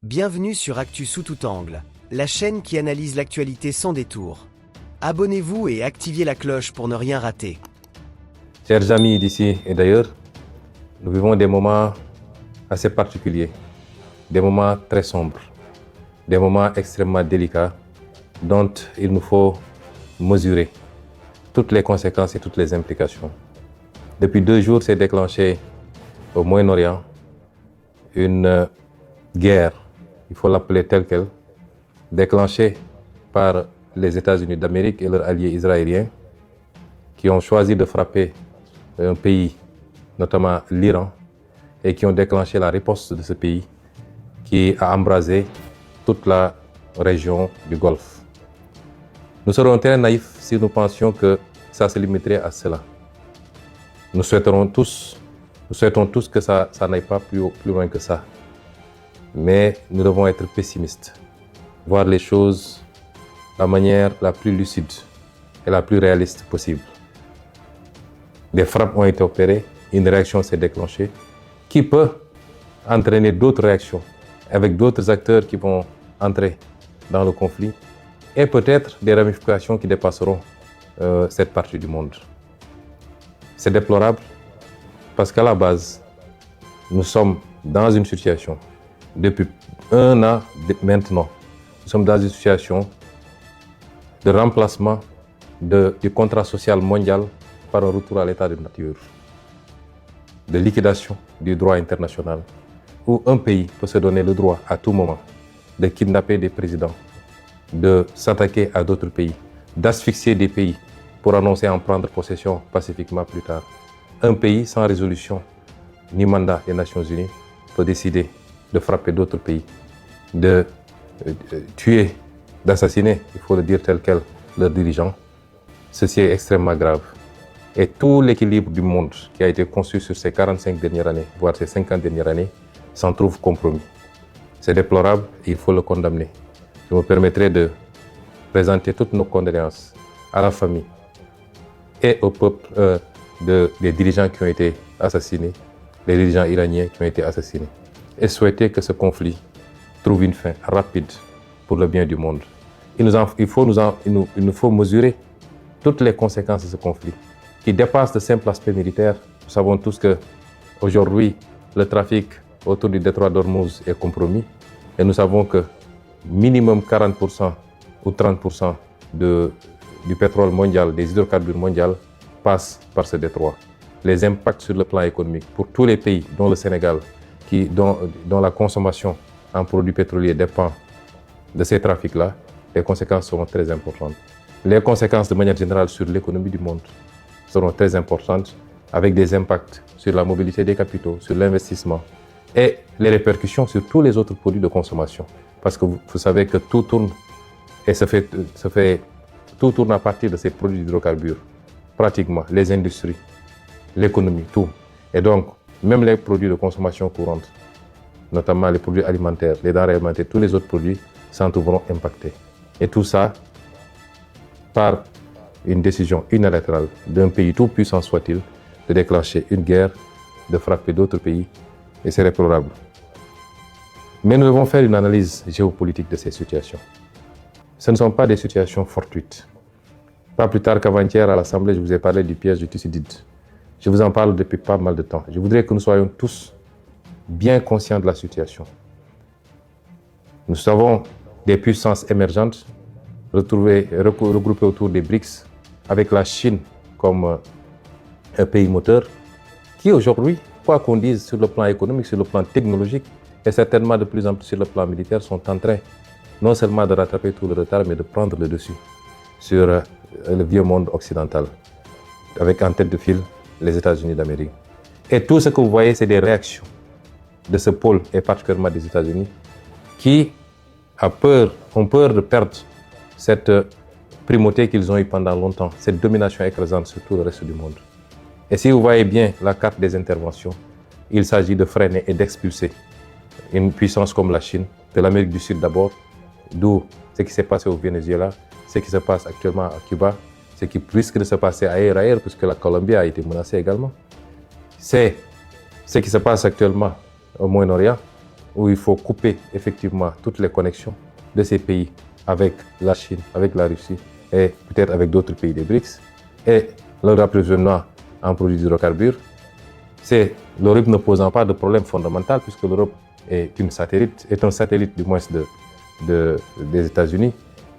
Bienvenue sur Actu sous tout angle, la chaîne qui analyse l'actualité sans détour. Abonnez-vous et activez la cloche pour ne rien rater. Chers amis d'ici et d'ailleurs, nous vivons des moments assez particuliers, des moments très sombres, des moments extrêmement délicats dont il nous faut mesurer toutes les conséquences et toutes les implications. Depuis 2 jours, s'est déclenché au Moyen-Orient une guerre, il faut l'appeler telle qu'elle, déclenchée par les États-Unis d'Amérique et leurs alliés israéliens qui ont choisi de frapper un pays, notamment l'Iran, et qui ont déclenché la riposte de ce pays qui a embrasé toute la région du Golfe. Nous serions très naïfs si nous pensions que ça se limiterait à cela. Nous souhaitons tous que ça n'aille pas plus loin que ça. Mais nous devons être pessimistes, voir les choses de la manière la plus lucide et la plus réaliste possible. Des frappes ont été opérées, une réaction s'est déclenchée qui peut entraîner d'autres réactions avec d'autres acteurs qui vont entrer dans le conflit et peut-être des ramifications qui dépasseront cette partie du monde. C'est déplorable parce qu'à la base, nous sommes dans une situation, depuis 1 an maintenant, nous sommes dans une situation de remplacement du contrat social mondial par un retour à l'état de nature, de liquidation du droit international, où un pays peut se donner le droit à tout moment de kidnapper des présidents, de s'attaquer à d'autres pays, d'asphyxier des pays pour annoncer en prendre possession pacifiquement plus tard. Un pays sans résolution ni mandat des Nations Unies peut décider de frapper d'autres pays, de tuer, d'assassiner, il faut le dire tel quel, leurs dirigeants. Ceci est extrêmement grave. Et tout l'équilibre du monde qui a été conçu sur ces 45 dernières années, voire ces 50 dernières années, s'en trouve compromis. C'est déplorable et il faut le condamner. Je me permettrai de présenter toutes nos condoléances à la famille et au peuple des dirigeants qui ont été assassinés, les dirigeants iraniens qui ont été assassinés, et souhaiter que ce conflit trouve une fin rapide pour le bien du monde. Il nous faut mesurer toutes les conséquences de ce conflit qui dépassent le simple aspect militaire. Nous savons tous qu'aujourd'hui, le trafic autour du détroit d'Ormuz est compromis et nous savons que minimum 40% ou 30% du pétrole mondial, des hydrocarbures mondiaux passent par ce détroit. Les impacts sur le plan économique pour tous les pays, dont le Sénégal, dont la consommation en produits pétroliers dépend de ces trafics-là, les conséquences seront très importantes. Les conséquences de manière générale sur l'économie du monde seront très importantes, avec des impacts sur la mobilité des capitaux, sur l'investissement et les répercussions sur tous les autres produits de consommation. Parce que vous savez que tout tourne et tout tourne à partir de ces produits d'hydrocarbures, pratiquement, les industries, l'économie, tout. Et donc, même les produits de consommation courante, notamment les produits alimentaires, les denrées alimentaires, tous les autres produits s'en trouveront impactés. Et tout ça par une décision unilatérale d'un pays tout puissant soit-il de déclencher une guerre, de frapper d'autres pays, et c'est déplorable. Mais nous devons faire une analyse géopolitique de ces situations. Ce ne sont pas des situations fortuites. Pas plus tard qu'avant-hier à l'Assemblée, je vous ai parlé du piège de Thucydide. Je vous en parle depuis pas mal de temps. Je voudrais que nous soyons tous bien conscients de la situation. Nous avons des puissances émergentes regroupées autour des BRICS, avec la Chine comme un pays moteur, qui aujourd'hui, quoi qu'on dise sur le plan économique, sur le plan technologique, et certainement de plus en plus sur le plan militaire, sont en train non seulement de rattraper tout le retard, mais de prendre le dessus sur le vieux monde occidental, avec en tête de file les États-Unis d'Amérique. Et tout ce que vous voyez, c'est des réactions de ce pôle, et particulièrement des États-Unis, qui ont peur de perdre cette primauté qu'ils ont eue pendant longtemps, cette domination écrasante sur tout le reste du monde. Et si vous voyez bien la carte des interventions, il s'agit de freiner et d'expulser une puissance comme la Chine, de l'Amérique du Sud d'abord, d'où ce qui s'est passé au Venezuela, ce qui se passe actuellement à Cuba, ce qui risque de se passer ailleurs, puisque la Colombie a été menacée également. C'est ce qui se passe actuellement au Moyen-Orient où il faut couper effectivement toutes les connexions de ces pays avec la Chine, avec la Russie et peut-être avec d'autres pays des BRICS, et leur approvisionnement en produits hydrocarbures, c'est l'Europe ne posant pas de problème fondamental puisque l'Europe est un satellite du moins des États-Unis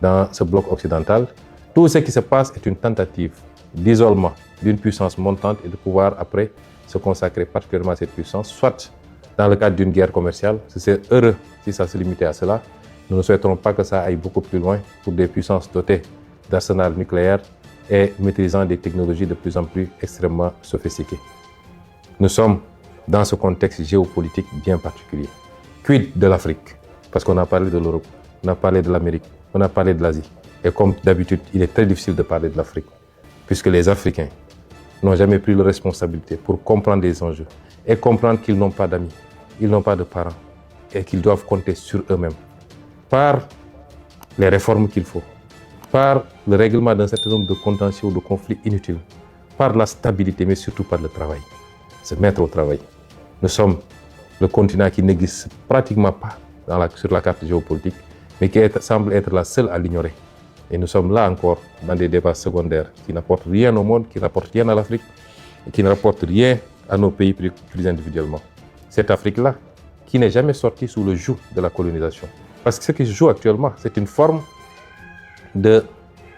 dans ce bloc occidental. Tout ce qui se passe est une tentative d'isolement d'une puissance montante et de pouvoir après se consacrer particulièrement à cette puissance, soit dans le cadre d'une guerre commerciale. C'est heureux si ça se limitait à cela. Nous ne souhaiterons pas que ça aille beaucoup plus loin pour des puissances dotées d'arsenal nucléaire et maîtrisant des technologies de plus en plus extrêmement sophistiquées. Nous sommes dans ce contexte géopolitique bien particulier. Quid de l'Afrique? Parce qu'on a parlé de l'Europe, on a parlé de l'Amérique, on a parlé de l'Asie. Et comme d'habitude, il est très difficile de parler de l'Afrique, puisque les Africains n'ont jamais pris leur responsabilité pour comprendre les enjeux et comprendre qu'ils n'ont pas d'amis, ils n'ont pas de parents et qu'ils doivent compter sur eux-mêmes par les réformes qu'il faut, par le règlement d'un certain nombre de contentieux ou de conflits inutiles, par la stabilité, mais surtout par le travail. Se mettre au travail. Nous sommes le continent qui n'existe pratiquement pas sur la carte géopolitique, mais qui semble être la seule à l'ignorer. Et nous sommes là encore dans des débats secondaires qui n'apportent rien au monde, qui n'apportent rien à l'Afrique, et qui ne rapportent rien à nos pays plus individuellement. Cette Afrique-là, qui n'est jamais sortie sous le joug de la colonisation. Parce que ce qui se joue actuellement, c'est une forme de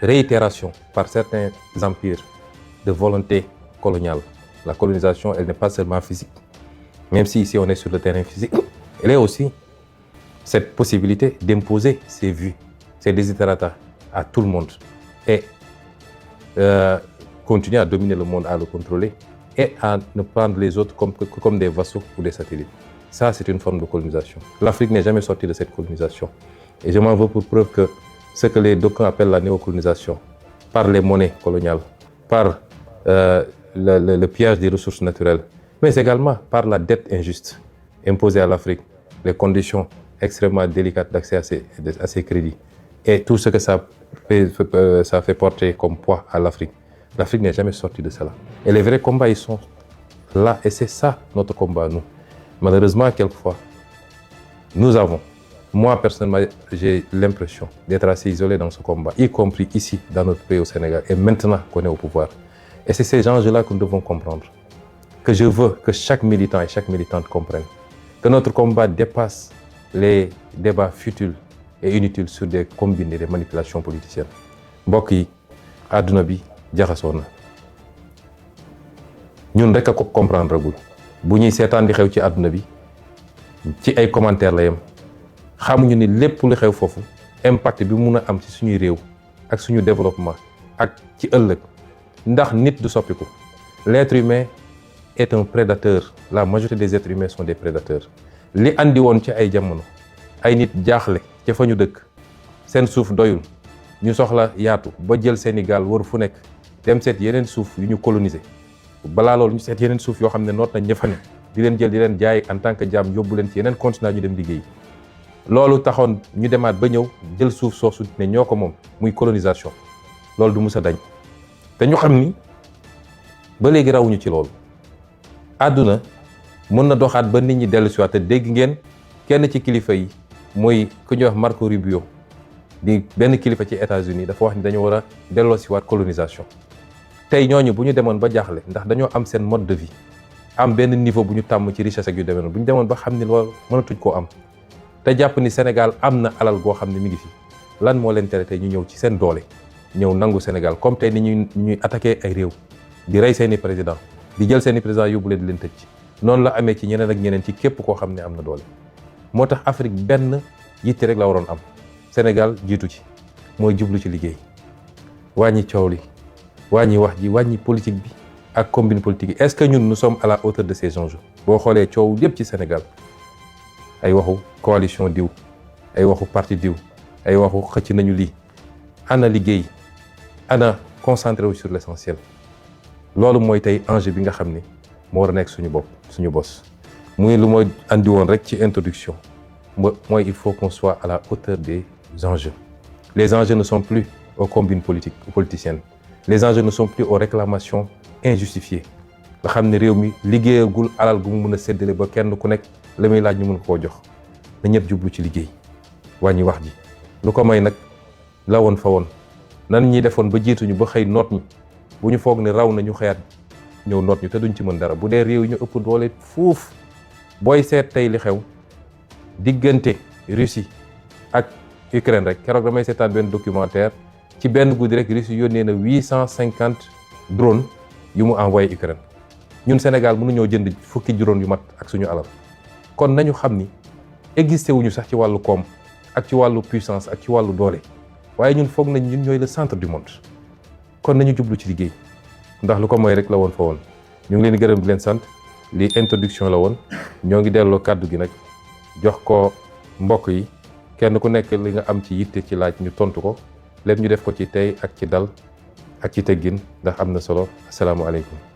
réitération par certains empires de volonté coloniale. La colonisation, elle n'est pas seulement physique. Même si ici on est sur le terrain physique, elle est aussi cette possibilité d'imposer ses vues, ses desiderata à tout le monde et continuer à dominer le monde, à le contrôler et à ne prendre les autres comme des vassaux ou des satellites. Ça, c'est une forme de colonisation. L'Afrique n'est jamais sortie de cette colonisation. Et je m'en veux pour preuve que ce que les d'aucuns appellent la néocolonisation, par les monnaies coloniales, par le pillage des ressources naturelles, mais également par la dette injuste imposée à l'Afrique, les conditions extrêmement délicates d'accès à ces crédits et tout ce que ça fait porter comme poids à l'Afrique. L'Afrique n'est jamais sortie de cela. Et les vrais combats, ils sont là. Et c'est ça notre combat, nous. Malheureusement, quelquefois, moi personnellement, j'ai l'impression d'être assez isolé dans ce combat, y compris ici, dans notre pays au Sénégal, et maintenant qu'on est au pouvoir. Et c'est ces enjeux-là que nous devons comprendre. Que je veux que chaque militant et chaque militante comprenne. Que notre combat dépasse les débats futiles et inutiles sur des combines et des manipulations politiciennes. Mbokk yi, àdduna bi jaxasoo na. Ñun rek a ko comprendre gul. Bu ñuy seetaan di xew ci àdduna bi ci ay commentaires la yem. Xamuñu ni lépp lu xew foofu impact bi mun a am ci suñuy réew ak suñu développement ak ci ëllëg ndax nit du soppiku. L'être humain est un prédateur. La majorité des êtres humains sont des prédateurs. Li andi woon ci ay jamono ay nit jaaxle ca fa ñu dëkk seen suuf doyul ñu soxla yaatu ba jël seeni gaal wër fu nekk dem seet yeneen suuf yu ñu coloniser balaa loolu ñu seet yeneen suuf yoo xam ne noot nañ ña fa ne di leen jël di leen jaay en tant que jaam yóbbu leen ci yeneen continent ñu dem liggéey. Loolu taxoon ñu demaat ba ñëw jël suuf soosu ne ñoo ko moom muy colonisation loolu du mus a dañ te ñu xam ni ba léegi rawuñu ci loolu. Àdduna mën na doxaat ba nit ñi dellu si waat te dégg ngeen kenn ci kilifa yi mooy ku ñuy wax Marco Rubio di benn kilifa ci États-Unis dafa wax ni dañu war a delloo si waat colonisation. Tey ñooñu bu ñu demoon ba jaaxle ndax dañoo am seen mode de vie am benn niveau bu ñu tàmm ci richesse ak yu demee noonu bu ñu demoon ba xam ni loolu mënatuñ koo am te jàpp ni Sénégal am na alal goo xam ne mi ngi fi lan moo leen tere tey ñu ñëw ci seen doole ñëw nangu Sénégal comme tey ni ñuy attaqué ay réew di rey seeni président di jël seeni président yóbbu leen di leen tëj noonu la amee ci ñeneen ak ñeneen ci képp koo xam ne am na doole. moo tax Afrique benn yitte rek la waroon am Sénégal jiitu ci mooy jublu ci liggéey wàññi coow li wàññi wax ji wàññi politique bi ak combine politique yi. Est-ce que ñun nous sommes à la hauteur de ces enjeux? boo xoolee coow yépp ci Sénégal ay waxu coalition diw ay waxu parti diw ay waxu xëcc nañu lii ana liggéey ana concentré wu sur l'essentiel. loolu mooy tey enjeu bi nga xam ni moo war a nekk suñu bopp suñu bos muy lu ma andi woon rek ci introduction mooy il faut qu'on soit à la hauteur des enjeux. Les enjeux ne sont plus aux combines politiciennes. Les enjeux ne sont plus aux réclamations injustifiées. nga xam ne réew mi liggéeyagul alal gu mu mën a séddale ba kenn ku nekk la muy laaj ñu mën koo jox na ñëpp jublu ci liggéey wàññi wax ji lu ko may nag la woon fa woon nan ñi defoon ba jiituñu ba xëy noot ñi bu ñu foog ne raw na ñu xëyaat ñëw noot ñu te duñ ci mën dara bu dee réew yi ñu ëpp doole fuuf booy seet tey li xew diggante Russie ak Ukraine rek keroog damay seetaan benn documentaire ci benn guddi rek Russie yónnee na 850 drone yu mu envoyé Ukraine ñun Sénégal mënuñoo jënd fukki drone yu mat ak suñu alal kon nañu xam ni existé wuñu sax ci wàllu koom ak ci wàllu puissance ak ci wàllu doole waaye ñun foog nañ ñun ñooy le centre du monde kon nañu jublu ci liggéey ndax lu ko mooy rek la woon fa woon ñu ngi leen di gërëm di leen sant lii introduction la woon ñoo ngi delloo kàddu gi nag jox ko mbokk yi kenn ku nekk li nga am ci yitte ci laaj ñu tontu ko lépp ñu def ko ci tey ak ci dal ak ci teggin ndax am na solo asalaamaaleykum